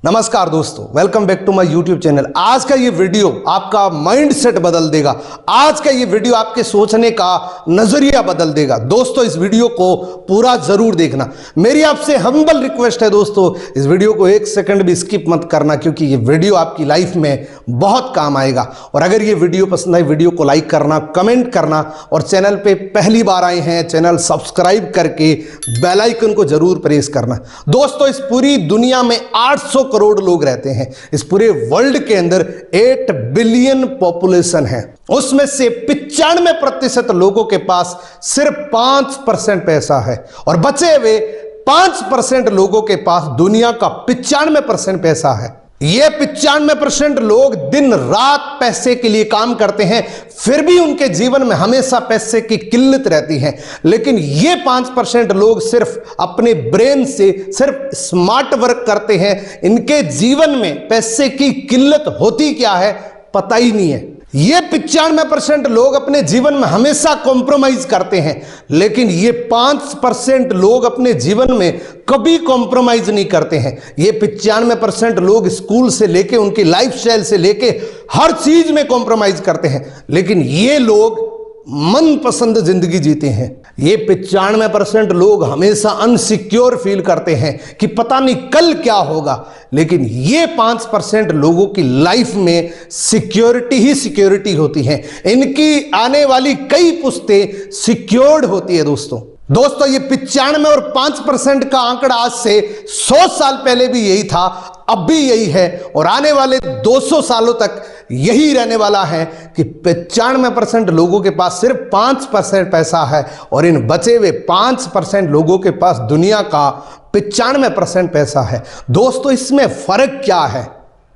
नमस्कार दोस्तों, welcome back to my YouTube channel. आज का ये वीडियो आपका माइंड सेट बदल देगा। आज का ये वीडियो आपके सोचने का नजरिया बदल देगा। दोस्तों, इस वीडियो को पूरा जरूर देखना। मेरी आपसे हम्बल रिक्वेस्ट है दोस्तों, इस वीडियो को एक सेकंड भी स्किप मत करना, क्योंकि ये वीडियो आपकी लाइफ में बहुत काम आएगा। और अगर ये वीडियो पसंद आए, वीडियो को लाइक करना, कमेंट करना, और चैनल पे पहली बार आए हैं, चैनल सब्सक्राइब करके बेल आइकन को जरूर प्रेस करना। दोस्तों, इस पूरी दुनिया में 800 करोड़ लोग रहते हैं। इस पूरे वर्ल्ड के अंदर 8 बिलियन पॉपुलेशन है। उसमें से 95% लोगों के पास सिर्फ 5% पैसा है, और बचे हुए 5% लोगों के पास दुनिया का 95% पैसा है। ये 95% लोग दिन रात पैसे के लिए काम करते हैं, फिर भी उनके जीवन में हमेशा पैसे की किल्लत रहती है। लेकिन ये 5% लोग सिर्फ अपने ब्रेन से सिर्फ स्मार्ट वर्क करते हैं। इनके जीवन में पैसे की किल्लत होती क्या है पता ही नहीं है। ये 95% लोग अपने जीवन में हमेशा कॉम्प्रोमाइज करते हैं, लेकिन ये 5% लोग अपने जीवन में कभी कॉम्प्रोमाइज नहीं करते हैं। ये 95% लोग स्कूल से लेके उनकी लाइफस्टाइल से लेके हर चीज में कॉम्प्रोमाइज करते हैं, लेकिन ये लोग मनपसंद जिंदगी जीते हैं। ये 95% लोग हमेशा अनसिक्योर फील करते हैं कि पता नहीं कल क्या होगा, लेकिन ये 5% लोगों की लाइफ में सिक्योरिटी ही सिक्योरिटी होती है। इनकी आने वाली कई पुश्तें सिक्योर्ड होती है। दोस्तों, ये 95 और 5% का आंकड़ा आज से 100 साल पहले भी यही था, अब भी यही है, और आने वाले 200 सालों तक यही रहने वाला है कि 95% लोगों के पास सिर्फ 5% पैसा है, और इन बचे हुए 5% लोगों के पास दुनिया का 95% पैसा है। दोस्तों, इसमें फर्क क्या है?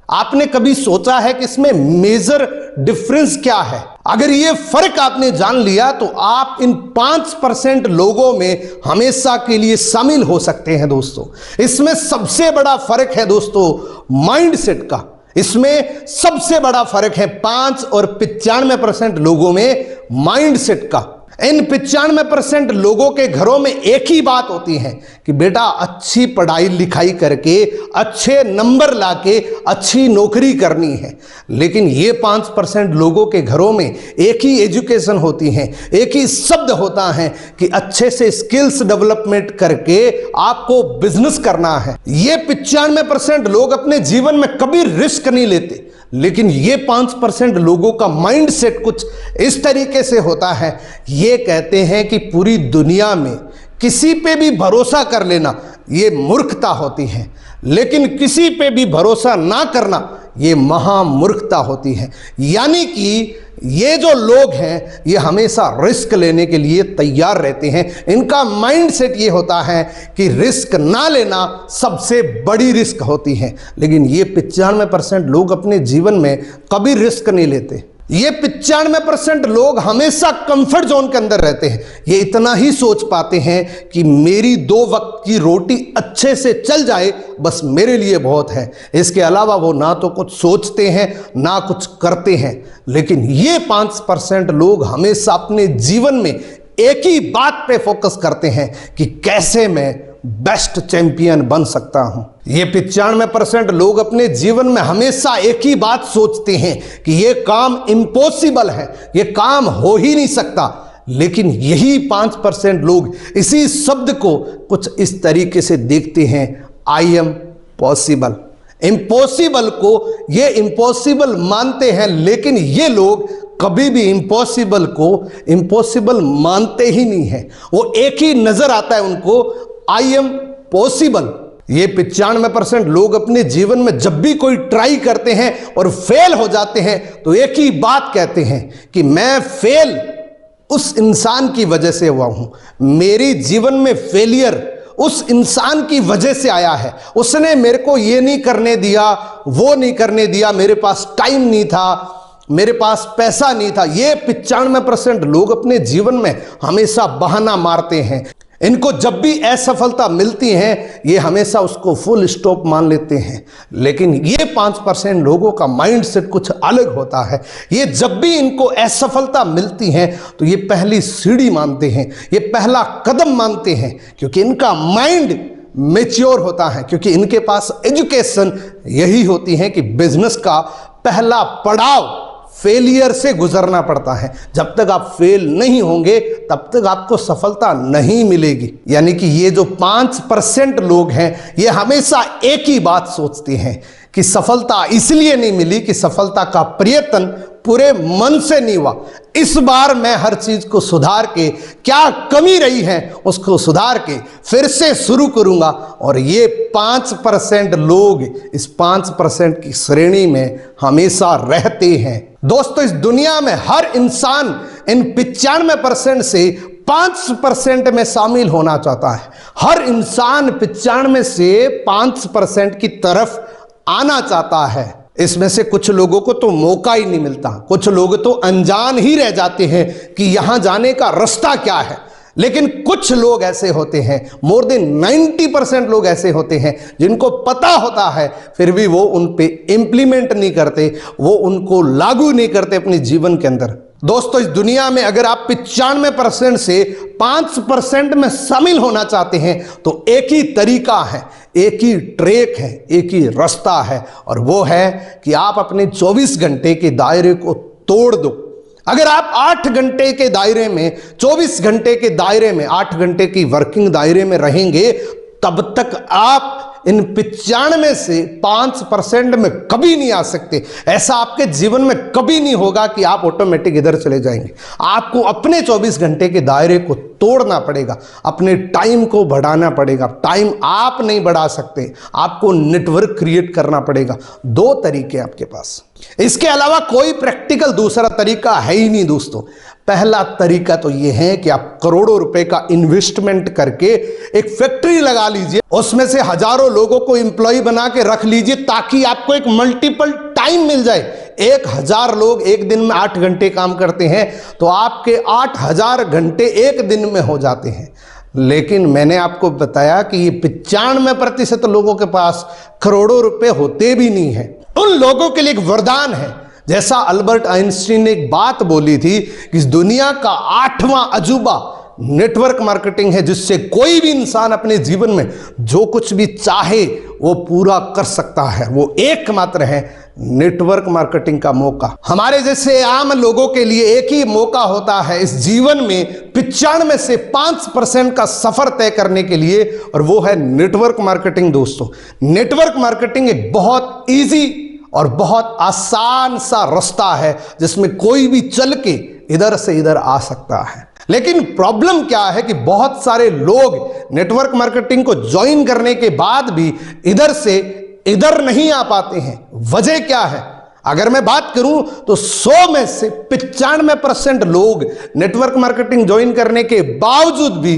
आपने कभी सोचा है कि इसमें मेजर डिफरेंस क्या है? अगर ये फर्क आपने जान लिया तो आप इन 5% लोगों में हमेशा के लिए शामिल हो सकते हैं। दोस्तों, इसमें सबसे बड़ा फर्क है दोस्तों माइंडसेट का। इसमें सबसे बड़ा फर्क है 5 और 95% लोगों में माइंडसेट का। इन 95% लोगों के घरों में एक ही बात होती है कि बेटा अच्छी पढ़ाई लिखाई करके अच्छे नंबर लाके अच्छी नौकरी करनी है। लेकिन ये 5% लोगों के घरों में एक ही एजुकेशन होती है, एक ही शब्द होता है कि अच्छे से स्किल्स डेवलपमेंट करके आपको बिजनेस करना है। ये 95% लोग अपने जीवन में कभी रिस्क नहीं लेते, लेकिन ये 5% लोगों का माइंडसेट कुछ इस तरीके से होता है। ये कहते हैं कि पूरी दुनिया में किसी पे भी भरोसा कर लेना ये मूर्खता होती है, लेकिन किसी पे भी भरोसा ना करना ये महामूर्खता होती है। यानी कि ये जो लोग हैं ये हमेशा रिस्क लेने के लिए तैयार रहते हैं। इनका माइंडसेट ये होता है कि रिस्क ना लेना सबसे बड़ी रिस्क होती है। लेकिन ये 95% लोग अपने जीवन में कभी रिस्क नहीं लेते। ये 95% लोग हमेशा कंफर्ट जोन के अंदर रहते हैं। ये इतना ही सोच पाते हैं कि मेरी 2 वक्त की रोटी अच्छे से चल जाए, बस मेरे लिए बहुत है। इसके अलावा वो ना तो कुछ सोचते हैं ना कुछ करते हैं। लेकिन ये 5% लोग हमेशा अपने जीवन में एक ही बात पे फोकस करते हैं कि कैसे मैं बेस्ट चैंपियन बन सकता हूं। ये 95% लोग अपने जीवन में हमेशा एक ही बात सोचते हैं कि ये काम इम्पॉसिबल है, ये काम हो ही नहीं सकता। लेकिन यही 5% लोग इसी शब्द को कुछ इस तरीके से देखते हैं, आई एम पॉसिबल। इम्पॉसिबल को ये इम्पॉसिबल मानते हैं, लेकिन ये लोग कभी भी इम्पॉसिबल को इम्पॉसिबल मानते ही नहीं है। वो एक ही नजर आता है उनको, आई एम पॉसिबल। ये 95% लोग अपने जीवन में जब भी कोई ट्राई करते हैं और फेल हो जाते हैं तो एक ही बात कहते हैं कि मैं फेल उस इंसान की वजह से हुआ हूं। मेरी जीवन में फेलियर उस इंसान की वजह से आया है। उसने मेरे को ये नहीं करने दिया, वो नहीं करने दिया, मेरे पास टाइम नहीं था, मेरे पास पैसा नहीं था। ये 95% लोग अपने जीवन में हमेशा बहाना मारते हैं। इनको जब भी असफलता मिलती है ये हमेशा उसको फुल स्टॉप मान लेते हैं। लेकिन ये 5% लोगों का माइंडसेट कुछ अलग होता है। ये जब भी इनको असफलता मिलती है तो ये पहली सीढ़ी मानते हैं, ये पहला कदम मानते हैं, क्योंकि इनका माइंड मैच्योर होता है, क्योंकि इनके पास एजुकेशन यही होती है कि बिजनेस का पहला पड़ाव फेलियर से गुजरना पड़ता है। जब तक आप फेल नहीं होंगे तब तक आपको सफलता नहीं मिलेगी। यानी कि ये जो 5% लोग हैं ये हमेशा एक ही बात सोचते हैं कि सफलता इसलिए नहीं मिली कि सफलता का प्रयत्न पूरे मन से नहीं हुआ। इस बार मैं हर चीज को सुधार के, क्या कमी रही है उसको सुधार के फिर से शुरू करूंगा। और ये 5% लोग इस 5% की श्रेणी में हमेशा रहते हैं। दोस्तों, इस दुनिया में हर इंसान इन 95% से 5% में शामिल होना चाहता है। हर इंसान 95 से 5% की तरफ आना चाहता है। इसमें से कुछ लोगों को तो मौका ही नहीं मिलता, कुछ लोग तो अनजान ही रह जाते हैं कि यहां जाने का रास्ता क्या है। लेकिन कुछ लोग ऐसे होते हैं, मोर देन 90% लोग ऐसे होते हैं जिनको पता होता है फिर भी वो उन पे इंप्लीमेंट नहीं करते, वो उनको लागू नहीं करते अपने जीवन के अंदर। दोस्तों, इस दुनिया में अगर आप 95% से 5% में शामिल होना चाहते हैं तो एक ही तरीका है, एक ही ट्रैक है, एक ही रास्ता है, और वो है कि आप अपने 24 घंटे के दायरे को तोड़ दो। अगर आप 8 घंटे के दायरे में, 24 घंटे के दायरे में, 8 घंटे की वर्किंग दायरे में रहेंगे तब तक आप इन 95 से 5% में कभी नहीं आ सकते। ऐसा आपके जीवन में कभी नहीं होगा कि आप ऑटोमेटिक इधर चले जाएंगे। आपको अपने 24 घंटे के दायरे को तोड़ना पड़ेगा, अपने टाइम को बढ़ाना पड़ेगा। टाइम आप नहीं बढ़ा सकते, आपको नेटवर्क क्रिएट करना पड़ेगा। 2 तरीके आपके पास, इसके अलावा कोई प्रैक्टिकल दूसरा तरीका है ही नहीं दोस्तों। पहला तरीका तो यह है कि आप करोड़ों रुपए का इन्वेस्टमेंट करके एक फैक्ट्री लगा लीजिए, उसमें से हजारों लोगों को एम्प्लॉय बना के रख लीजिए ताकि आपको एक मल्टीपल टाइम मिल जाए। 1000 लोग एक दिन में 8 घंटे काम करते हैं तो आपके 8000 घंटे एक दिन में हो जाते हैं। लेकिन मैंने आपको बताया कि ये 95% लोगों के पास करोड़ों रुपए होते भी नहीं है। उन लोगों के लिए एक वरदान है। जैसा अल्बर्ट आइंस्टीन ने एक बात बोली थी कि इस दुनिया का 8वां अजूबा नेटवर्क मार्केटिंग है, जिससे कोई भी इंसान अपने जीवन में जो कुछ भी चाहे वो पूरा कर सकता है। वो एकमात्र है नेटवर्क मार्केटिंग का मौका। हमारे जैसे आम लोगों के लिए एक ही मौका होता है इस जीवन में 95 से 5% का सफर तय करने के लिए, और वो है नेटवर्क मार्केटिंग। दोस्तों, नेटवर्क मार्केटिंग एक बहुत ईजी और बहुत आसान सा रास्ता है जिसमें कोई भी चल के इधर से इधर आ सकता है। लेकिन प्रॉब्लम क्या है कि बहुत सारे लोग नेटवर्क मार्केटिंग को ज्वाइन करने के बाद भी इधर से इधर नहीं आ पाते हैं। वजह क्या है? अगर मैं बात करूं तो 100 में से 95% लोग नेटवर्क मार्केटिंग ज्वाइन करने के बावजूद भी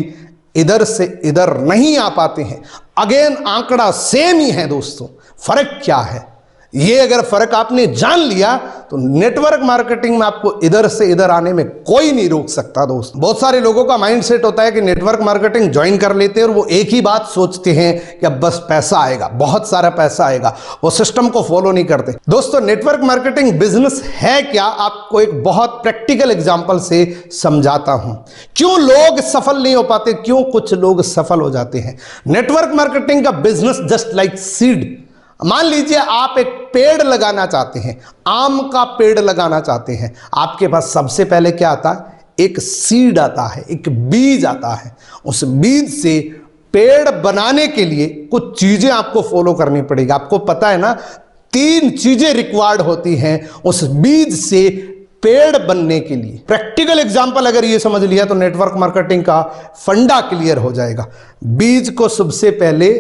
इधर से इधर नहीं आ पाते हैं। अगेन आंकड़ा सेम ही है दोस्तों। फर्क क्या है? ये अगर फर्क आपने जान लिया तो नेटवर्क मार्केटिंग में आपको इधर से इधर आने में कोई नहीं रोक सकता। दोस्त, बहुत सारे लोगों का माइंडसेट होता है कि नेटवर्क मार्केटिंग ज्वाइन कर लेते हैं और वो एक ही बात सोचते हैं कि अब बस पैसा आएगा, बहुत सारा पैसा आएगा। वो सिस्टम को फॉलो नहीं करते। दोस्तों, नेटवर्क मार्केटिंग बिजनेस है क्या, आपको एक बहुत प्रैक्टिकल एग्जाम्पल से समझाता हूं। क्यों लोग सफल नहीं हो पाते, क्यों कुछ लोग सफल हो जाते हैं। नेटवर्क मार्केटिंग का बिजनेस जस्ट लाइक सीड। मान लीजिए आप एक पेड़ लगाना चाहते हैं, आम का पेड़ लगाना चाहते हैं। आपके पास सबसे पहले क्या आता है? एक सीड आता है, एक बीज आता है। उस बीज से पेड़ बनाने के लिए कुछ चीजें आपको फॉलो करनी पड़ेगी। आपको पता है ना, 3 चीजें रिक्वायर्ड होती हैं उस बीज से पेड़ बनने के लिए। प्रैक्टिकल एग्जांपल अगर ये समझ लिया तो नेटवर्क मार्केटिंग का फंडा क्लियर हो जाएगा। बीज को सबसे पहले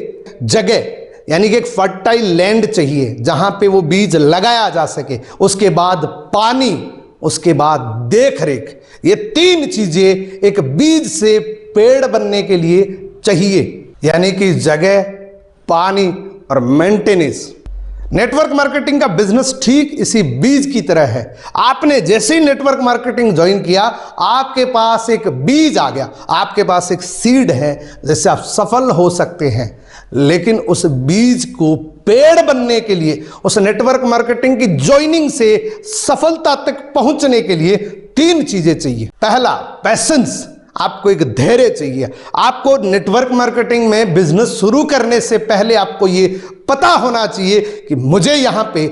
जगह, यानी कि एक फर्टाइल लैंड चाहिए जहां पे वो बीज लगाया जा सके। उसके बाद पानी, उसके बाद देखरेख। ये 3 चीजें एक बीज से पेड़ बनने के लिए चाहिए, यानी कि जगह, पानी और मेंटेनेंस। नेटवर्क मार्केटिंग का बिजनेस ठीक इसी बीज की तरह है। आपने जैसे ही नेटवर्क मार्केटिंग ज्वाइन किया, आपके पास एक बीज आ गया, आपके पास एक सीड है जिससे आप सफल हो सकते हैं। लेकिन उस बीज को पेड़ बनने के लिए, उस नेटवर्क मार्केटिंग की ज्वाइनिंग से सफलता तक पहुंचने के लिए 3 चीजें चाहिए। पहला, पैशंस। आपको एक धैर्य चाहिए। आपको नेटवर्क मार्केटिंग में बिजनेस शुरू करने से पहले आपको ये पता होना चाहिए कि मुझे यहां पे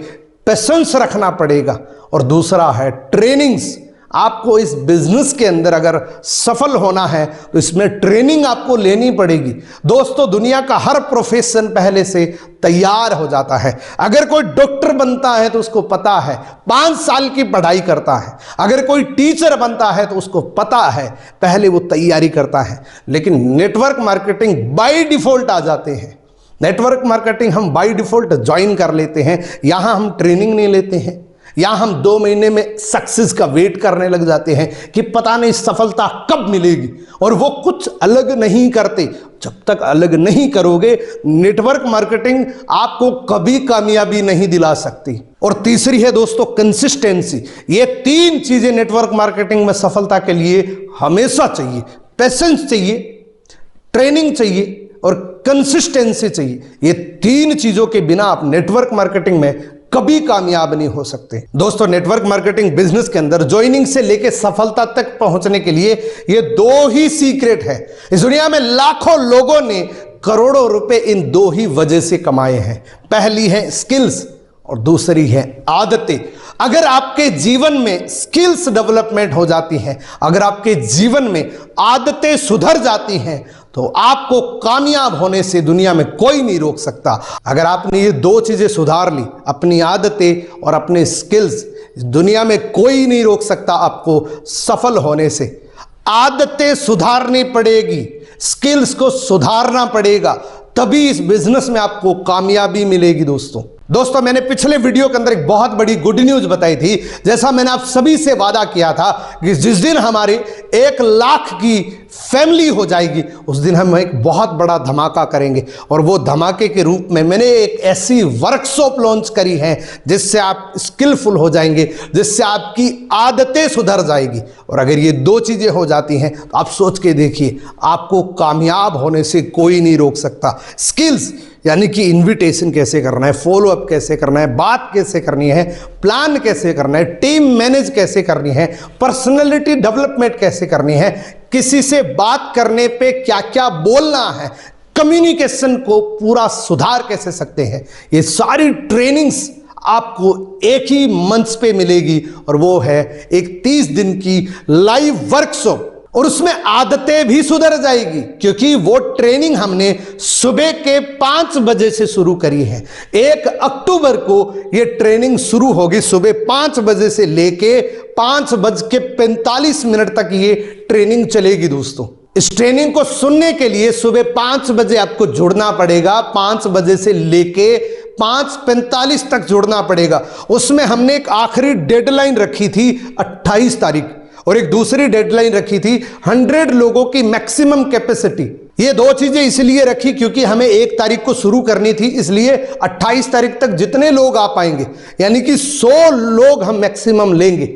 पेशेंस रखना पड़ेगा। और दूसरा है ट्रेनिंग्स। आपको इस बिजनेस के अंदर अगर सफल होना है तो इसमें ट्रेनिंग आपको लेनी पड़ेगी। दोस्तों, दुनिया का हर प्रोफेशन पहले से तैयार हो जाता है। अगर कोई डॉक्टर बनता है तो उसको पता है 5 साल की पढ़ाई करता है। अगर कोई टीचर बनता है तो उसको पता है पहले वो तैयारी करता है। लेकिन नेटवर्क मार्केटिंग बाय डिफॉल्ट आ जाते हैं। नेटवर्क मार्केटिंग हम बाय डिफॉल्ट ज्वाइन कर लेते हैं। यहां हम ट्रेनिंग नहीं लेते हैं। यहां हम 2 महीने में सक्सेस का वेट करने लग जाते हैं कि पता नहीं सफलता कब मिलेगी, और वो कुछ अलग नहीं करते। जब तक अलग नहीं करोगे, नेटवर्क मार्केटिंग आपको कभी कामयाबी नहीं दिला सकती। और तीसरी है दोस्तों कंसिस्टेंसी। ये 3 चीजें नेटवर्क मार्केटिंग में सफलता के लिए हमेशा चाहिए। पेशेंस चाहिए, ट्रेनिंग चाहिए और कंसिस्टेंसी चाहिए। ये 3 चीजों के बिना आप नेटवर्क मार्केटिंग में कभी कामयाब नहीं हो सकते। दोस्तों, नेटवर्क मार्केटिंग बिजनेस के अंदर ज्वाइनिंग से लेकर सफलता तक पहुंचने के लिए ये 2 ही सीक्रेट है। इस दुनिया में लाखों लोगों ने करोड़ों रुपए इन 2 ही वजह से कमाए हैं। पहली है स्किल्स और दूसरी है आदतें। अगर आपके जीवन में स्किल्स डेवलपमेंट हो जाती हैं, अगर आपके जीवन में आदतें सुधर जाती हैं, तो आपको कामयाब होने से दुनिया में कोई नहीं रोक सकता। अगर आपने ये 2 चीजें सुधार ली, अपनी आदतें और अपने स्किल्स, दुनिया में कोई नहीं रोक सकता आपको सफल होने से। आदतें सुधारनी पड़ेगी, स्किल्स को सुधारना पड़ेगा, तभी इस बिजनेस में आपको कामयाबी मिलेगी। दोस्तों, मैंने पिछले वीडियो के अंदर एक बहुत बड़ी गुड न्यूज बताई थी। जैसा मैंने आप सभी से वादा किया था कि जिस दिन हमारे 1 लाख की फैमिली हो जाएगी, उस दिन हम एक बहुत बड़ा धमाका करेंगे। और वो धमाके के रूप में मैंने एक ऐसी वर्कशॉप लॉन्च करी है जिससे आप स्किलफुल हो जाएंगे, जिससे आपकी आदतें सुधर जाएगी। और अगर ये 2 चीजें हो जाती हैं तो आप सोच के देखिए, आपको कामयाब होने से कोई नहीं रोक सकता। स्किल्स यानी कि इनविटेशन कैसे करना है, फॉलो अप कैसे करना है, बात कैसे करनी है, प्लान कैसे करना है, टीम मैनेज कैसे करनी है, पर्सनालिटी डेवलपमेंट कैसे करनी है, किसी से बात करने पे क्या क्या बोलना है, कम्युनिकेशन को पूरा सुधार कैसे सकते हैं, ये सारी ट्रेनिंग्स आपको एक ही मंच पे मिलेगी। और वो है एक 30 दिन की लाइव वर्कशॉप। और उसमें आदतें भी सुधर जाएगी, क्योंकि वो ट्रेनिंग हमने सुबह के 5 बजे से शुरू करी है। 1 अक्टूबर को ये ट्रेनिंग शुरू होगी। सुबह 5 बजे से लेके 5:45 तक ये ट्रेनिंग चलेगी। दोस्तों, इस ट्रेनिंग को सुनने के लिए सुबह 5 बजे आपको जुड़ना पड़ेगा। 5 बजे से लेके 5:45 तक जुड़ना पड़ेगा। उसमें हमने एक आखिरी डेडलाइन रखी थी 28 तारीख, और एक दूसरी डेडलाइन रखी थी 100 लोगों की मैक्सिमम कैपेसिटी। ये 2 चीजें इसलिए रखी क्योंकि हमें 1 तारीख को शुरू करनी थी, इसलिए 28 तारीख तक जितने लोग आ पाएंगे, यानी कि 100 लोग हम मैक्सिमम लेंगे।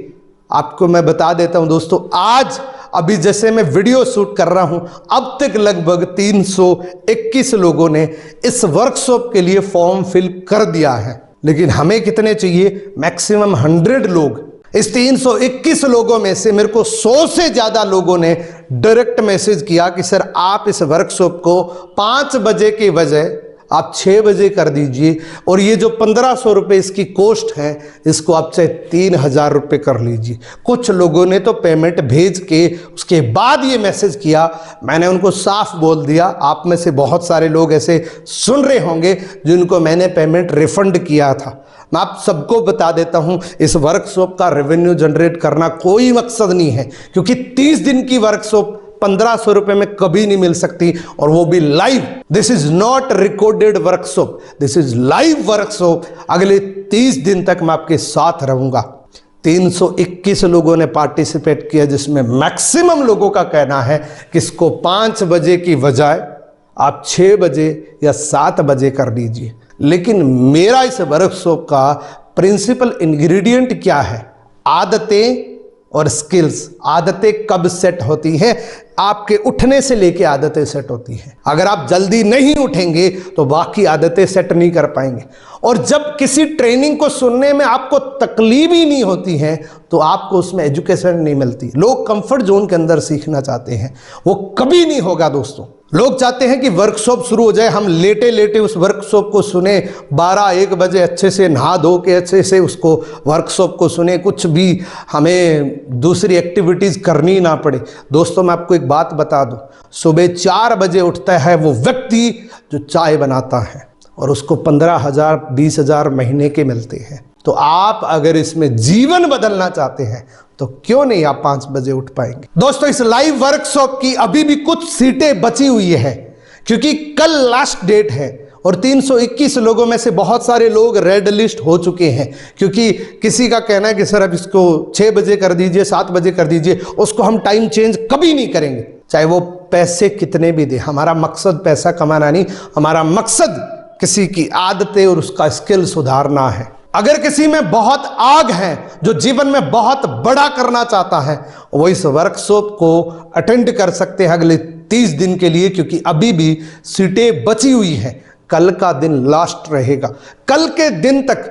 आपको मैं बता देता हूं दोस्तों, आज अभी जैसे मैं वीडियो शूट कर रहा हूं, अब तक लगभग 321 लोगों ने इस वर्कशॉप के लिए फॉर्म फिल कर दिया है। लेकिन हमें कितने चाहिए? मैक्सिमम 100 लोग। इस 321 लोगों में से मेरे को 100 से ज्यादा लोगों ने डायरेक्ट मैसेज किया कि सर आप इस वर्कशॉप को 5 बजे के बजाय आप 6 बजे कर दीजिए, और ये जो 1500 रुपये इसकी कॉस्ट है, इसको आप चाहे 3000 रुपये कर लीजिए। कुछ लोगों ने तो पेमेंट भेज के उसके बाद ये मैसेज किया। मैंने उनको साफ बोल दिया, आप में से बहुत सारे लोग ऐसे सुन रहे होंगे जिनको मैंने पेमेंट रिफंड किया था। मैं आप सबको बता देता हूं, इस वर्कशॉप का रेवेन्यू जनरेट करना कोई मकसद नहीं है, क्योंकि 30 दिन की वर्कशॉप 1500 रुपए में कभी नहीं मिल सकती, और वो भी live. This is not recorded workshop, this is live workshop. अगले 30 दिन तक मैं आपके साथ रहूंगा। 321 लोगों ने पार्टिसिपेट किया, जिसमें मैक्सिमम लोगों का कहना है कि इसको 5 बजे की बजाय आप 6 बजे या 7 बजे कर दीजिए। लेकिन मेरा इस वर्कशॉप का प्रिंसिपल इंग्रेडिएंट क्या है? आदतें और स्किल्स, आदतें कब सेट होती हैं? आपके उठने से लेके आदतें सेट होती हैं। अगर आप जल्दी नहीं उठेंगे तो बाकी आदतें सेट नहीं कर पाएंगे। और जब किसी ट्रेनिंग को सुनने में आपको तकलीफ ही नहीं होती है तो आपको उसमें एजुकेशन नहीं मिलती। लोग कंफर्ट जोन के अंदर सीखना चाहते हैं, वो कभी नहीं होगा दोस्तों। लोग चाहते हैं कि वर्कशॉप शुरू हो जाए, हम लेटे लेटे उस वर्कशॉप को सुने, 12-1 बजे अच्छे से नहा धो के अच्छे से उसको वर्कशॉप को सुने, कुछ भी हमें दूसरी एक्टिविटीज़ करनी ना पड़े। दोस्तों मैं आपको एक बात बता दूं, सुबह 4 बजे उठता है वो व्यक्ति जो चाय बनाता है और उसको 15,000 20,000 महीने के मिलते हैं। तो आप अगर इसमें जीवन बदलना चाहते हैं तो क्यों नहीं आप 5 बजे उठ पाएंगे? दोस्तों इस लाइव वर्कशॉप की अभी भी कुछ सीटें बची हुई है, क्योंकि कल लास्ट डेट है और 321 लोगों में से बहुत सारे लोग रेड लिस्ट हो चुके हैं। क्योंकि किसी का कहना है कि सर अब इसको 6 बजे कर दीजिए, 7 बजे कर दीजिए, उसको हम टाइम चेंज कभी नहीं करेंगे, चाहे वो पैसे कितने भी दे। हमारा मकसद पैसा कमाना नहीं, हमारा मकसद किसी की आदतें और उसका स्किल सुधारना है। अगर किसी में बहुत आग है, जो जीवन में बहुत बड़ा करना चाहता है, वो इस वर्कशॉप को अटेंड कर सकते हैं अगले 30 दिन के लिए, क्योंकि अभी भी सीटें बची हुई हैं। कल का दिन लास्ट रहेगा। कल के दिन तक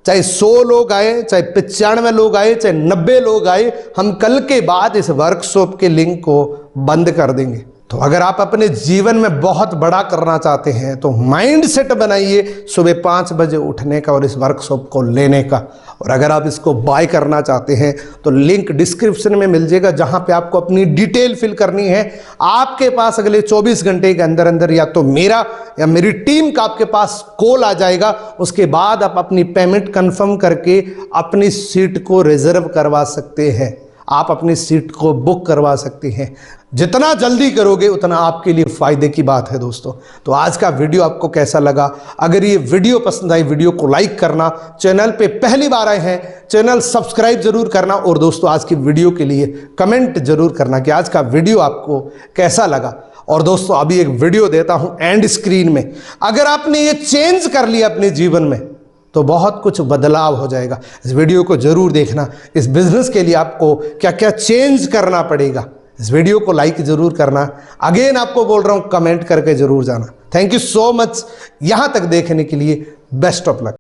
चाहे 100 लोग आए, चाहे 95 लोग आए, चाहे 90 लोग आए, हम कल के बाद इस वर्कशॉप के लिंक को बंद कर देंगे। तो अगर आप अपने जीवन में बहुत बड़ा करना चाहते हैं तो माइंड सेट बनाइए सुबह 5 बजे उठने का और इस वर्कशॉप को लेने का। और अगर आप इसको बाय करना चाहते हैं तो लिंक डिस्क्रिप्शन में मिल जाएगा, जहां पे आपको अपनी डिटेल फिल करनी है। आपके पास अगले 24 घंटे के अंदर अंदर या तो मेरा या मेरी टीम का आपके पास कॉल आ जाएगा। उसके बाद आप अपनी पेमेंट कंफर्म करके अपनी सीट को रिजर्व करवा सकते हैं, आप अपनी सीट को बुक करवा सकते हैं। जितना जल्दी करोगे उतना आपके लिए फायदे की बात है दोस्तों। तो आज का वीडियो आपको कैसा लगा? अगर ये वीडियो पसंद आई, वीडियो को लाइक करना, चैनल पे पहली बार आए हैं चैनल सब्सक्राइब जरूर करना, और दोस्तों आज की वीडियो के लिए कमेंट जरूर करना कि आज का वीडियो आपको कैसा लगा। और दोस्तों अभी एक वीडियो देता हूं एंड स्क्रीन में, अगर आपने ये चेंज कर लिया अपने जीवन में तो बहुत कुछ बदलाव हो जाएगा। इस वीडियो को जरूर देखना। इस बिजनेस के लिए आपको क्या क्या चेंज करना पड़ेगा, इस वीडियो को लाइक जरूर करना। अगेन आपको बोल रहा हूं कमेंट करके जरूर जाना। थैंक यू सो मच यहां तक देखने के लिए। Best of luck.